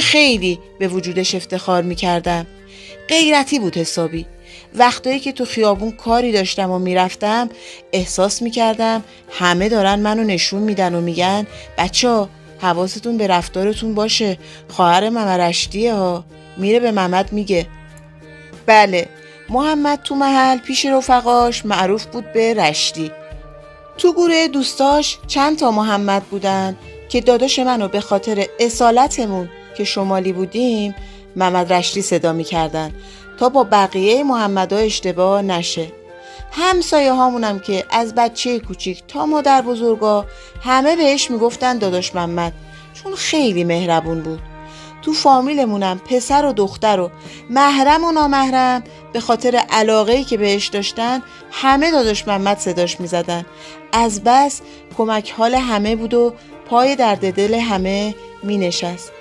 خیلی به وجودش افتخار میکردم. غیرتی بود حسابی. وقتایی که تو خیابون کاری داشتم و میرفتم احساس میکردم همه دارن منو نشون میدن و میگن بچه‌ها حواستون به رفتارتون باشه، خواهر ممه رشتیه ها. میره به ممد میگه. بله، محمد تو محل پیش رفقاش معروف بود به رشتی. تو گروه دوستاش چند تا محمد بودن که داداش منو به خاطر اصالتمون که شمالی بودیم ممد رشتی صدا میکردن تا با بقیه محمدها اشتباه نشه. همسایه هامونم که از بچه کوچیک تا مادر بزرگا همه بهش میگفتن داداش محمد، چون خیلی مهربون بود. تو فامیلمونم پسر و دختر و محرم و نامحرم به خاطر علاقه‌ای که بهش داشتن همه داداش محمد صداش میزدن. از بس کمک حال همه بود و پای درد دل همه مینشست.